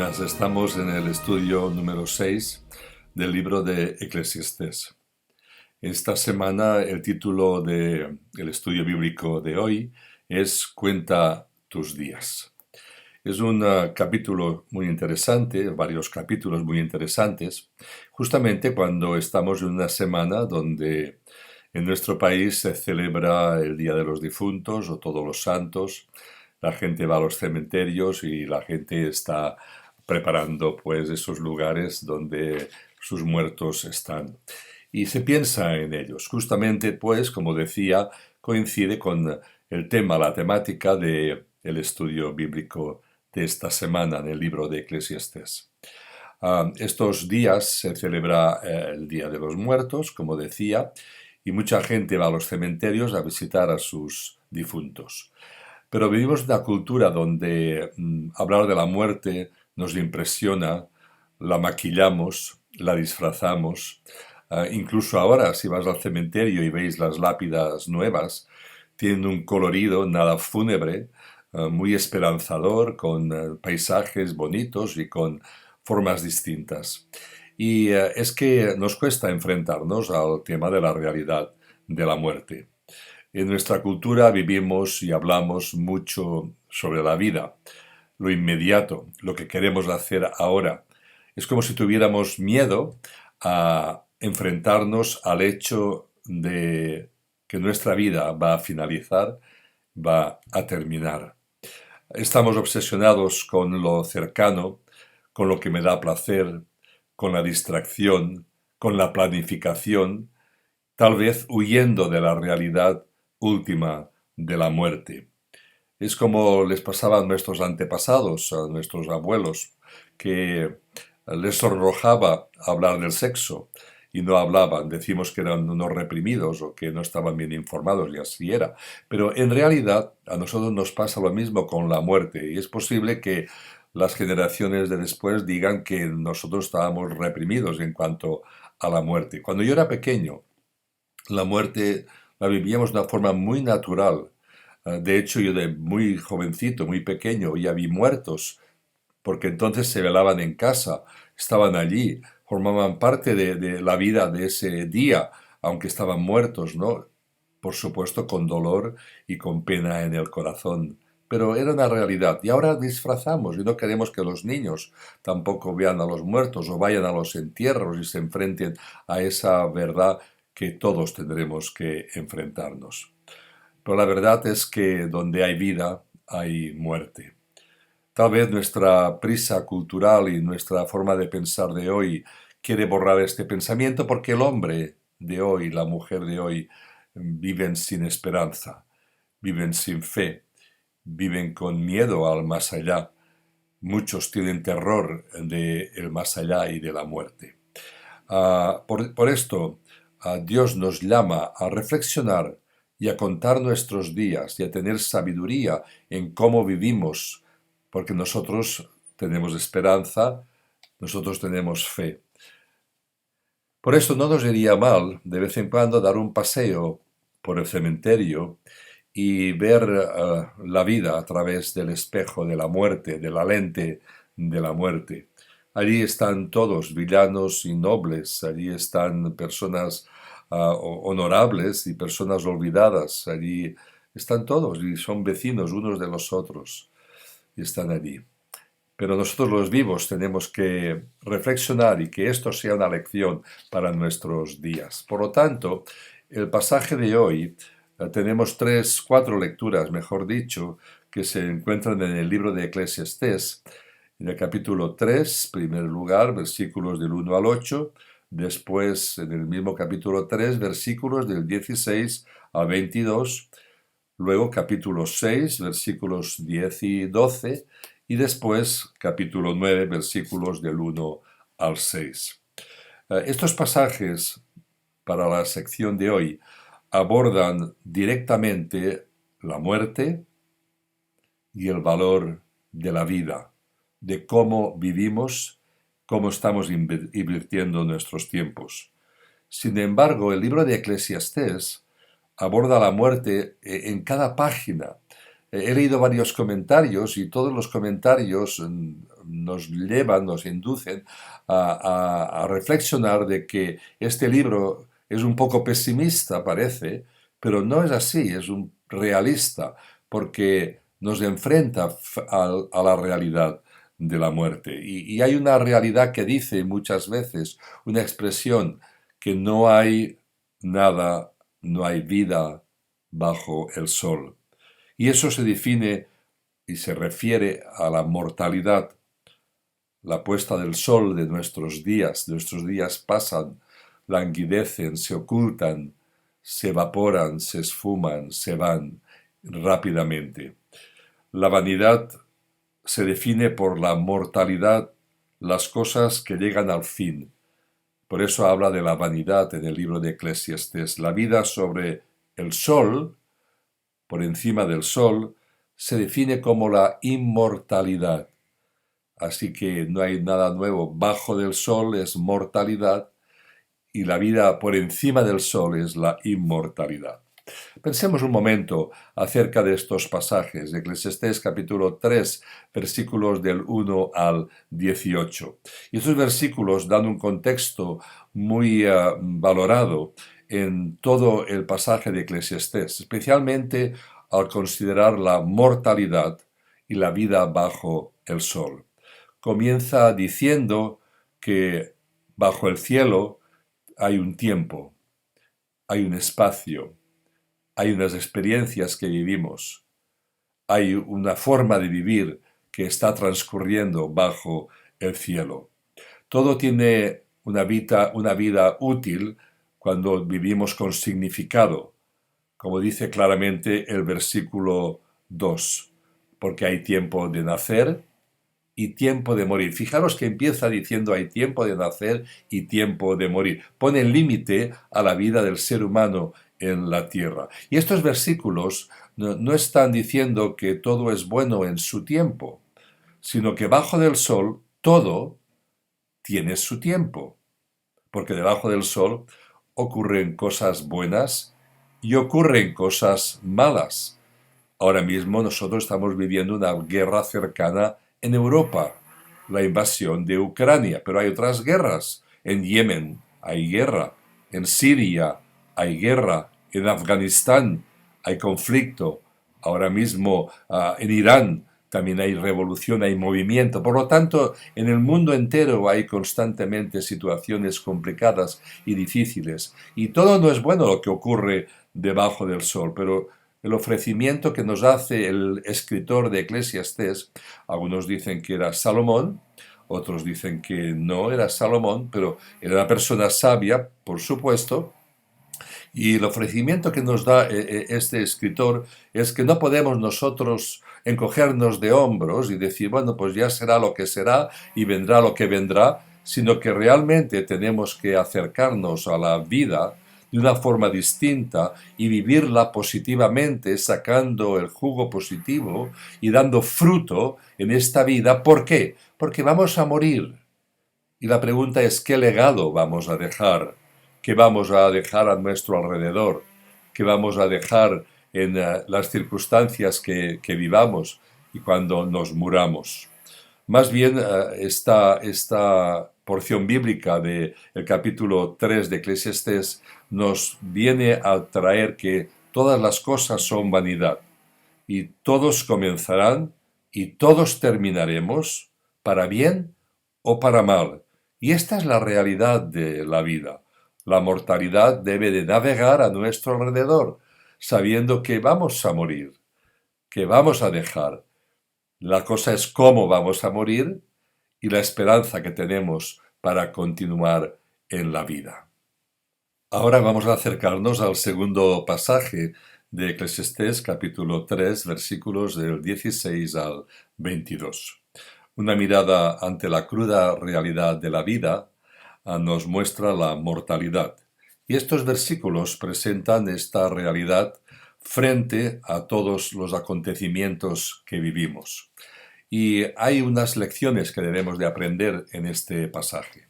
días, estamos en el estudio número 6 del libro de Eclesiastés. Esta semana el título del estudio bíblico de hoy es Cuenta tus días. Es un capítulo muy interesante, varios capítulos muy interesantes, justamente cuando estamos en una semana donde en nuestro país se celebra el Día de los Difuntos o Todos los Santos. La gente va a los cementerios y la gente está preparando pues esos lugares donde sus muertos están. Y se piensa en ellos. Justamente pues, como decía, coincide con el tema, la temática del estudio bíblico de esta semana en el libro de Eclesiastés. Estos días se celebra el Día de los Muertos, como decía, y mucha gente va a los cementerios a visitar a sus difuntos. Pero vivimos en una cultura donde hablar de la muerte nos impresiona, la maquillamos, la disfrazamos. Incluso ahora, si vas al cementerio y veis las lápidas nuevas, tienen un colorido nada fúnebre, muy esperanzador, con paisajes bonitos y con formas distintas. Y es que nos cuesta enfrentarnos al tema de la realidad de la muerte. En nuestra cultura vivimos y hablamos mucho sobre la vida, lo inmediato, lo que queremos hacer ahora. Es como si tuviéramos miedo a enfrentarnos al hecho de que nuestra vida va a finalizar, va a terminar. Estamos obsesionados con lo cercano, con lo que me da placer, con la distracción, con la planificación, tal vez huyendo de la realidad última de la muerte. Es como les pasaba a nuestros antepasados, a nuestros abuelos, que les sonrojaba hablar del sexo y no hablaban. Decimos que eran unos reprimidos o que no estaban bien informados, y así era. Pero en realidad a nosotros nos pasa lo mismo con la muerte, y es posible que las generaciones de después digan que nosotros estábamos reprimidos en cuanto a la muerte. Cuando yo era pequeño, la muerte la vivíamos de una forma muy natural. De hecho, yo de muy jovencito, muy pequeño, ya vi muertos, porque entonces se velaban en casa, estaban allí, formaban parte de la vida de ese día, aunque estaban muertos, ¿no? Por supuesto, con dolor y con pena en el corazón. Pero era una realidad. Y ahora disfrazamos y no queremos que los niños tampoco vean a los muertos o vayan a los entierros y se enfrenten a esa verdad que todos tendremos que enfrentarnos. Pero la verdad es que donde hay vida, hay muerte. Tal vez nuestra prisa cultural y nuestra forma de pensar de hoy quiere borrar este pensamiento porque el hombre de hoy, la mujer de hoy, viven sin esperanza, viven sin fe, viven con miedo al más allá. Muchos tienen terror del más allá y de la muerte. Por esto, Dios nos llama a reflexionar y a contar nuestros días y a tener sabiduría en cómo vivimos, porque nosotros tenemos esperanza, nosotros tenemos fe. Por eso no nos iría mal de vez en cuando dar un paseo por el cementerio y ver la vida a través del espejo de la muerte, de la lente de la muerte. Allí están todos, villanos y nobles, allí están personas honorables y personas olvidadas, allí están todos y son vecinos unos de los otros y están allí. Pero nosotros los vivos tenemos que reflexionar y que esto sea una lección para nuestros días. Por lo tanto, el pasaje de hoy, tenemos cuatro lecturas, mejor dicho, que se encuentran en el libro de Eclesiastés. En el capítulo 3, primer lugar, versículos del 1 al 8, después en el mismo capítulo 3, versículos del 16 al 22, luego capítulo 6, versículos 10 y 12, y después capítulo 9, versículos del 1 al 6. Estos pasajes para la sección de hoy abordan directamente la muerte y el valor de la vida, de cómo vivimos, cómo estamos invirtiendo nuestros tiempos. Sin embargo, el libro de Eclesiastés aborda la muerte en cada página. He leído varios comentarios y todos los comentarios nos llevan, nos inducen a reflexionar de que este libro es un poco pesimista, parece, pero no es así, es un realista, porque nos enfrenta a la realidad de la muerte. Y hay una realidad que dice muchas veces, una expresión, que no hay nada, no hay vida bajo el sol. Y eso se define y se refiere a la mortalidad, la puesta del sol de nuestros días. Nuestros días pasan, languidecen, se ocultan, se evaporan, se esfuman, se van rápidamente. La vanidad se define por la mortalidad, las cosas que llegan al fin. Por eso habla de la vanidad en el libro de Eclesiastés. La vida sobre el sol, por encima del sol, se define como la inmortalidad. Así que no hay nada nuevo. Bajo del sol es mortalidad y la vida por encima del sol es la inmortalidad. Pensemos un momento acerca de estos pasajes, de Eclesiastés capítulo 3, versículos del 1 al 18. Y estos versículos dan un contexto muy valorado en todo el pasaje de Eclesiastés, especialmente al considerar la mortalidad y la vida bajo el sol. Comienza diciendo que bajo el cielo hay un tiempo, hay un espacio, hay unas experiencias que vivimos, hay una forma de vivir que está transcurriendo bajo el cielo. Todo tiene una vida útil cuando vivimos con significado, como dice claramente el versículo 2, porque hay tiempo de nacer y tiempo de morir. Fijaros que empieza diciendo hay tiempo de nacer y tiempo de morir. Pone límite a la vida del ser humano en la tierra. Y estos versículos no están diciendo que todo es bueno en su tiempo, sino que bajo del sol todo tiene su tiempo, porque debajo del sol ocurren cosas buenas y ocurren cosas malas. Ahora mismo nosotros estamos viviendo una guerra cercana en Europa, la invasión de Ucrania, pero hay otras guerras. En Yemen hay guerra, en Siria hay guerra, en Afganistán hay conflicto, ahora mismo en Irán también hay revolución, hay movimiento. Por lo tanto, en el mundo entero hay constantemente situaciones complicadas y difíciles. Y todo no es bueno lo que ocurre debajo del sol, pero el ofrecimiento que nos hace el escritor de Eclesiastés, algunos dicen que era Salomón, otros dicen que no era Salomón, pero era una persona sabia, por supuesto, y el ofrecimiento que nos da este escritor es que no podemos nosotros encogernos de hombros y decir, bueno, pues ya será lo que será y vendrá lo que vendrá, sino que realmente tenemos que acercarnos a la vida de una forma distinta y vivirla positivamente, sacando el jugo positivo y dando fruto en esta vida. ¿Por qué? Porque vamos a morir. Y la pregunta es, ¿qué legado vamos a dejar? ¿Qué vamos a dejar a nuestro alrededor? ¿Qué vamos a dejar en las circunstancias que vivamos y cuando nos muramos? Más bien, esta porción bíblica del capítulo 3 de Eclesiastés nos viene a traer que todas las cosas son vanidad y todos comenzarán y todos terminaremos, para bien o para mal. Y esta es la realidad de la vida. La mortalidad debe de navegar a nuestro alrededor, sabiendo que vamos a morir, que vamos a dejar. La cosa es cómo vamos a morir y la esperanza que tenemos para continuar en la vida. Ahora vamos a acercarnos al segundo pasaje de Eclesiastés capítulo 3 versículos del 16 al 22. Una mirada ante la cruda realidad de la vida nos muestra la mortalidad. Y estos versículos presentan esta realidad frente a todos los acontecimientos que vivimos. Y hay unas lecciones que debemos de aprender en este pasaje.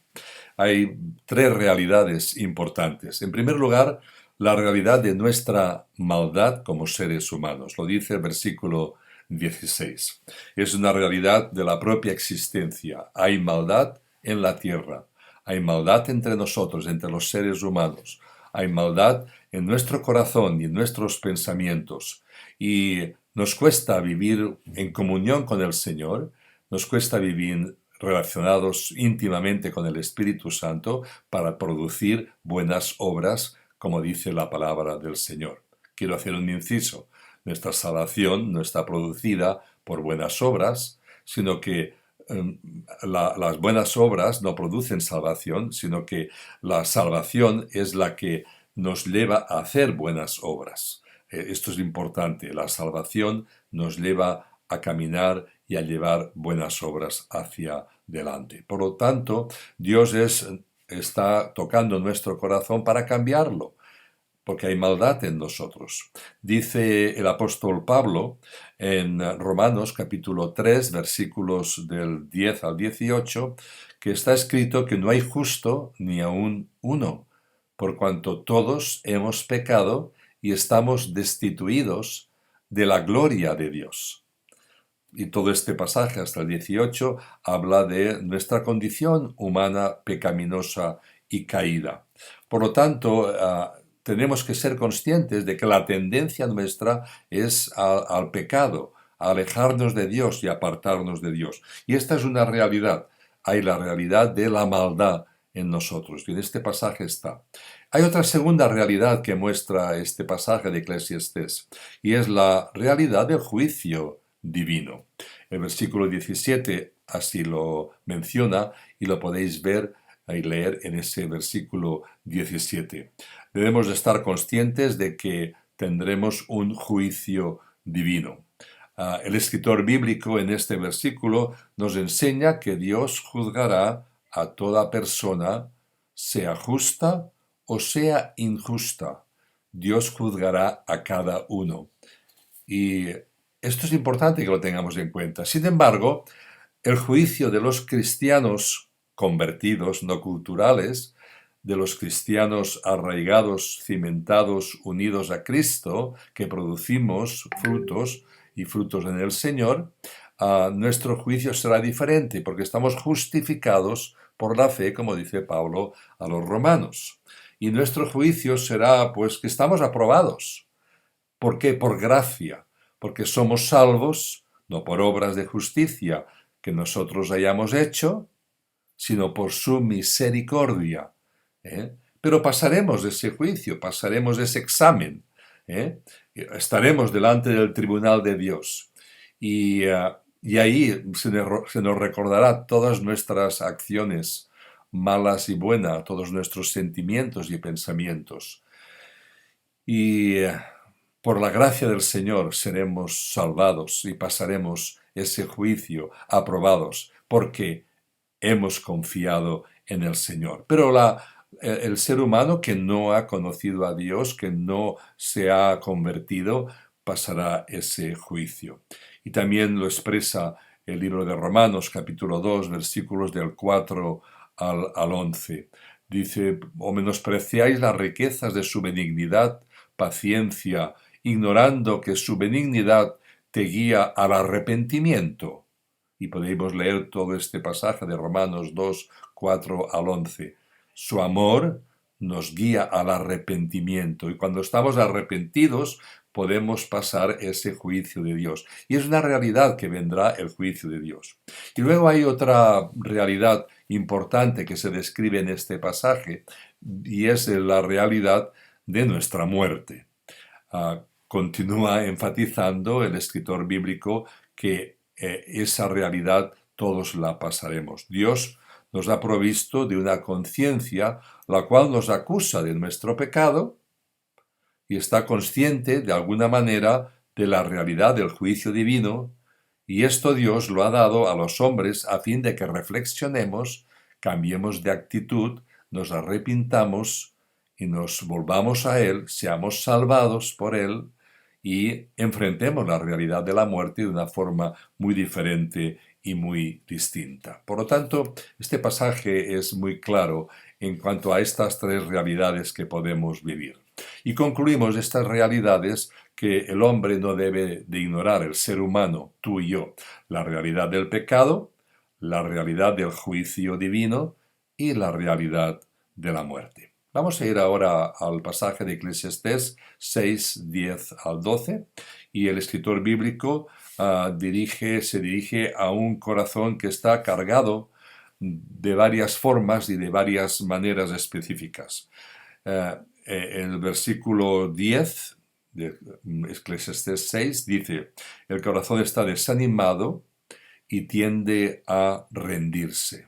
Hay tres realidades importantes. En primer lugar, la realidad de nuestra maldad como seres humanos. Lo dice el versículo 16. Es una realidad de la propia existencia. Hay maldad en la tierra, hay maldad entre nosotros, entre los seres humanos, hay maldad en nuestro corazón y en nuestros pensamientos, y nos cuesta vivir en comunión con el Señor, nos cuesta vivir relacionados íntimamente con el Espíritu Santo para producir buenas obras, como dice la palabra del Señor. Quiero hacer un inciso. Nuestra salvación no está producida por buenas obras, sino que las buenas obras no producen salvación, sino que la salvación es la que nos lleva a hacer buenas obras. Esto es importante. La salvación nos lleva a caminar y a llevar buenas obras hacia delante. Por lo tanto, Dios está tocando nuestro corazón para cambiarlo, porque hay maldad en nosotros. Dice el apóstol Pablo en Romanos capítulo 3, versículos del 10 al 18, que está escrito que no hay justo ni aun uno, por cuanto todos hemos pecado y estamos destituidos de la gloria de Dios. Y todo este pasaje hasta el 18 habla de nuestra condición humana pecaminosa y caída. Por lo tanto, tenemos que ser conscientes de que la tendencia nuestra es al pecado, a alejarnos de Dios y apartarnos de Dios. Y esta es una realidad. Hay la realidad de la maldad en nosotros, y en este pasaje está. Hay otra segunda realidad que muestra este pasaje de Eclesiastés, y es la realidad del juicio divino. El versículo 17 así lo menciona, y lo podéis ver y leer en ese versículo 17. Debemos estar conscientes de que tendremos un juicio divino. El escritor bíblico en este versículo nos enseña que Dios juzgará a toda persona, sea justa o sea injusta. Dios juzgará a cada uno. Y esto es importante que lo tengamos en cuenta. Sin embargo, el juicio de los cristianos convertidos, no culturales, de los cristianos arraigados, cimentados, unidos a Cristo, que producimos frutos y frutos en el Señor, nuestro juicio será diferente porque estamos justificados por la fe, como dice Pablo a los romanos. Y nuestro juicio será, pues, que estamos aprobados. ¿Por qué? Por gracia, porque somos salvos, no por obras de justicia que nosotros hayamos hecho, sino por su misericordia. Pero pasaremos ese juicio, pasaremos ese examen. Estaremos delante del tribunal de Dios. Y ahí se nos recordará todas nuestras acciones malas y buenas, todos nuestros sentimientos y pensamientos. Y por la gracia del Señor seremos salvados y pasaremos ese juicio aprobados, porque hemos confiado en el Señor. Pero el ser humano que no ha conocido a Dios, que no se ha convertido, pasará ese juicio. Y también lo expresa el libro de Romanos, capítulo 2, versículos del 4 al 11. Dice: o menospreciáis las riquezas de su benignidad, paciencia, ignorando que su benignidad te guía al arrepentimiento. Y podemos leer todo este pasaje de Romanos 2, 4 al 11. Su amor nos guía al arrepentimiento, y cuando estamos arrepentidos podemos pasar ese juicio de Dios. Y es una realidad que vendrá el juicio de Dios. Y luego hay otra realidad importante que se describe en este pasaje, y es la realidad de nuestra muerte. Continúa enfatizando el escritor bíblico que esa realidad todos la pasaremos. Dios nos ha provisto de una conciencia la cual nos acusa de nuestro pecado y está consciente de alguna manera de la realidad del juicio divino, y esto Dios lo ha dado a los hombres a fin de que reflexionemos, cambiemos de actitud, nos arrepintamos y nos volvamos a Él, seamos salvados por Él y enfrentemos la realidad de la muerte de una forma muy diferente y muy distinta. Por lo tanto, este pasaje es muy claro en cuanto a estas tres realidades que podemos vivir. Y concluimos estas realidades que el hombre no debe de ignorar, el ser humano, tú y yo, la realidad del pecado, la realidad del juicio divino y la realidad de la muerte. Vamos a ir ahora al pasaje de Eclesiastés 6, 10 al 12, y el escritor bíblico se dirige a un corazón que está cargado de varias formas y de varias maneras específicas. En el versículo 10 de Eclesiastés 6 dice: el corazón está desanimado y tiende a rendirse.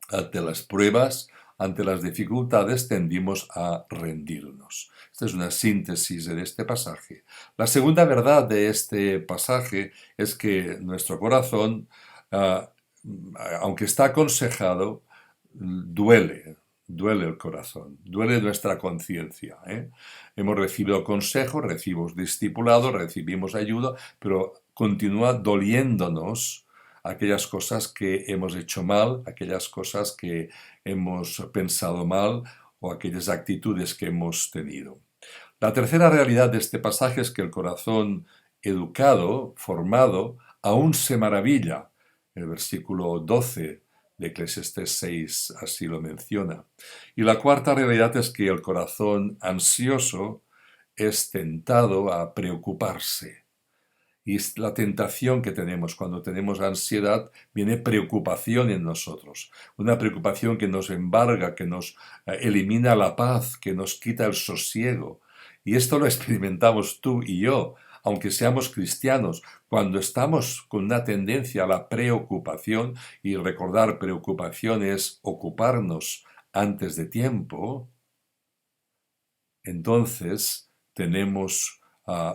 Ante las pruebas, ante las dificultades, tendimos a rendirnos. Esta es una síntesis de este pasaje. La segunda verdad de este pasaje es que nuestro corazón, aunque está aconsejado, duele el corazón, duele nuestra conciencia. Hemos recibido consejo, recibimos discipulado, recibimos ayuda, pero continúa doliéndonos aquellas cosas que hemos hecho mal, aquellas cosas que hemos pensado mal o aquellas actitudes que hemos tenido. La tercera realidad de este pasaje es que el corazón educado, formado, aún se maravilla. El versículo 12 de Eclesiastés 6 así lo menciona. Y la cuarta realidad es que el corazón ansioso es tentado a preocuparse. Y es la tentación que tenemos cuando tenemos ansiedad, viene preocupación en nosotros. Una preocupación que nos embarga, que nos elimina la paz, que nos quita el sosiego. Y esto lo experimentamos tú y yo, aunque seamos cristianos. Cuando estamos con una tendencia a la preocupación, y recordar, preocupación es ocuparnos antes de tiempo, entonces tenemos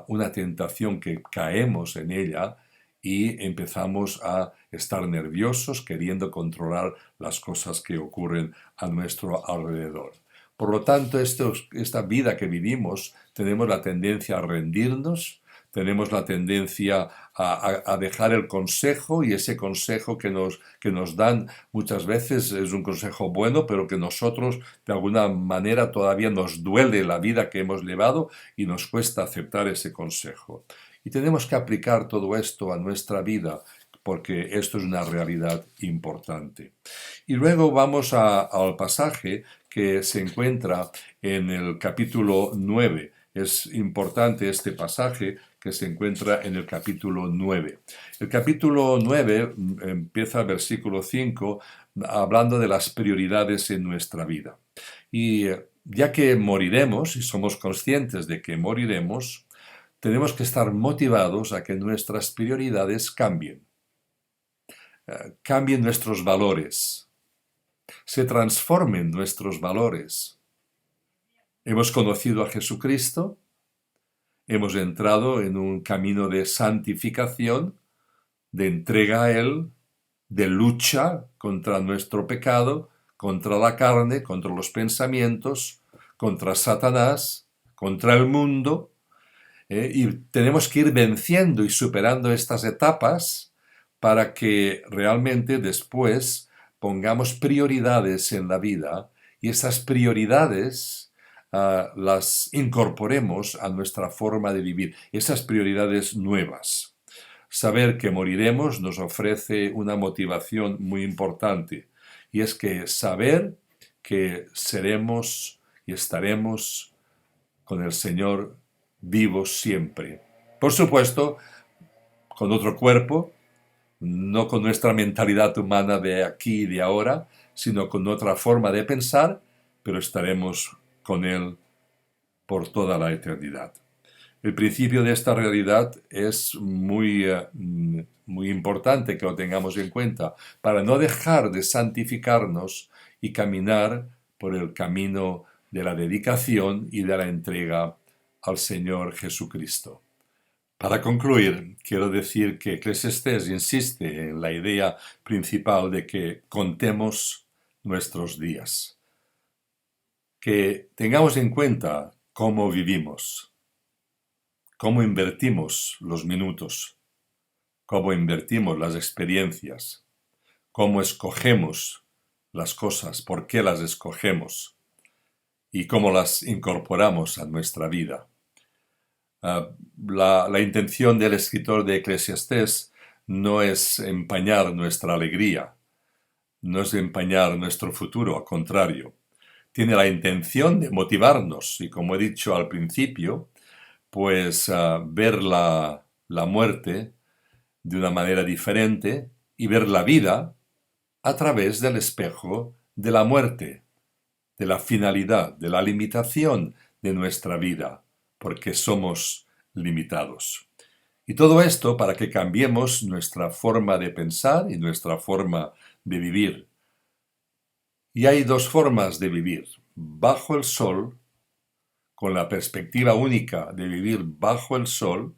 una tentación que caemos en ella y empezamos a estar nerviosos queriendo controlar las cosas que ocurren a nuestro alrededor. Por lo tanto, esta vida que vivimos, tenemos la tendencia a rendirnos, tenemos la tendencia a dejar el consejo, y ese consejo que nos dan muchas veces es un consejo bueno, pero que nosotros de alguna manera todavía nos duele la vida que hemos llevado y nos cuesta aceptar ese consejo. Y tenemos que aplicar todo esto a nuestra vida, porque esto es una realidad importante. Y luego vamos al pasaje que se encuentra en el capítulo 9. Es importante este pasaje que se encuentra en el capítulo 9. El capítulo 9 empieza el versículo 5 hablando de las prioridades en nuestra vida. Y ya que moriremos, y somos conscientes de que moriremos, tenemos que estar motivados a que nuestras prioridades cambien. Cambien nuestros valores, se transformen nuestros valores. Hemos conocido a Jesucristo, hemos entrado en un camino de santificación, de entrega a Él, de lucha contra nuestro pecado, contra la carne, contra los pensamientos, contra Satanás, contra el mundo, y tenemos que ir venciendo y superando estas etapas para que realmente después pongamos prioridades en la vida, y esas prioridades las incorporemos a nuestra forma de vivir, esas prioridades nuevas. Saber que moriremos nos ofrece una motivación muy importante, y es que saber que seremos y estaremos con el Señor vivos siempre. Por supuesto, con otro cuerpo, no con nuestra mentalidad humana de aquí y de ahora, sino con otra forma de pensar, pero estaremos con Él por toda la eternidad. El principio de esta realidad es muy importante que lo tengamos en cuenta para no dejar de santificarnos y caminar por el camino de la dedicación y de la entrega al Señor Jesucristo. Para concluir, quiero decir que Eclesiastés insiste en la idea principal de que contemos nuestros días, que tengamos en cuenta cómo vivimos, cómo invertimos los minutos, cómo invertimos las experiencias, cómo escogemos las cosas, por qué las escogemos y cómo las incorporamos a nuestra vida. La intención del escritor de Eclesiastés no es empañar nuestra alegría, no es empañar nuestro futuro, al contrario. Tiene la intención de motivarnos y, como he dicho al principio, pues ver la muerte de una manera diferente y ver la vida a través del espejo de la muerte, de la finalidad, de la limitación de nuestra vida, porque somos limitados. Y todo esto para que cambiemos nuestra forma de pensar y nuestra forma de vivir. Y hay dos formas de vivir: bajo el sol, con la perspectiva única de vivir bajo el sol,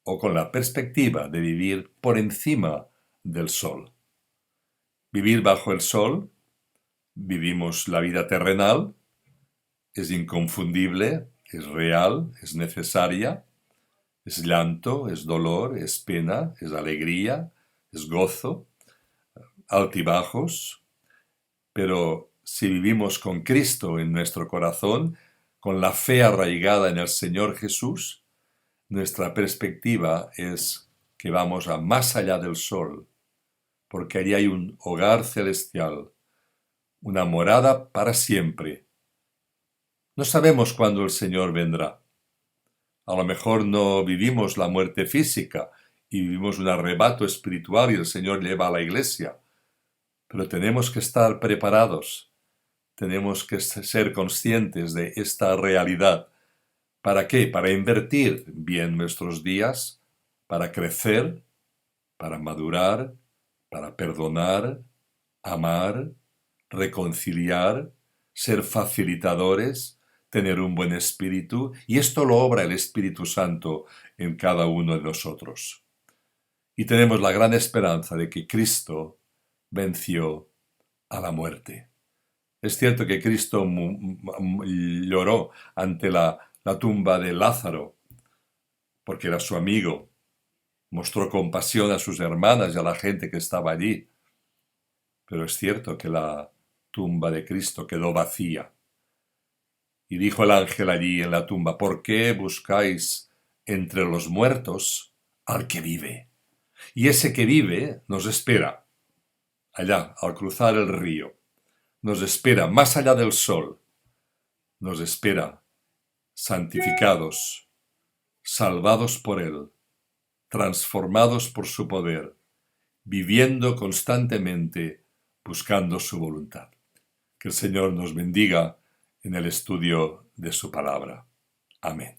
o con la perspectiva de vivir por encima del sol. Vivir bajo el sol, vivimos la vida terrenal, es inconfundible, es real, es necesaria, es llanto, es dolor, es pena, es alegría, es gozo, altibajos, pero si vivimos con Cristo en nuestro corazón, con la fe arraigada en el Señor Jesús, nuestra perspectiva es que vamos a más allá del sol, porque allí hay un hogar celestial, una morada para siempre. No sabemos cuándo el Señor vendrá. A lo mejor no vivimos la muerte física y vivimos un arrebato espiritual y el Señor lleva a la iglesia, pero tenemos que estar preparados, tenemos que ser conscientes de esta realidad. ¿Para qué? Para invertir bien nuestros días, para crecer, para madurar, para perdonar, amar, reconciliar, ser facilitadores, tener un buen espíritu, y esto lo obra el Espíritu Santo en cada uno de nosotros. Y tenemos la gran esperanza de que Cristo venció a la muerte. Es cierto que Cristo lloró ante la tumba de Lázaro, porque era su amigo, mostró compasión a sus hermanas y a la gente que estaba allí, pero es cierto que la tumba de Cristo quedó vacía. Y dijo el ángel allí en la tumba: ¿por qué buscáis entre los muertos al que vive? Y ese que vive nos espera, allá, al cruzar el río, nos espera más allá del sol, nos espera santificados, salvados por Él, transformados por su poder, viviendo constantemente buscando su voluntad. Que el Señor nos bendiga en el estudio de su palabra. Amén.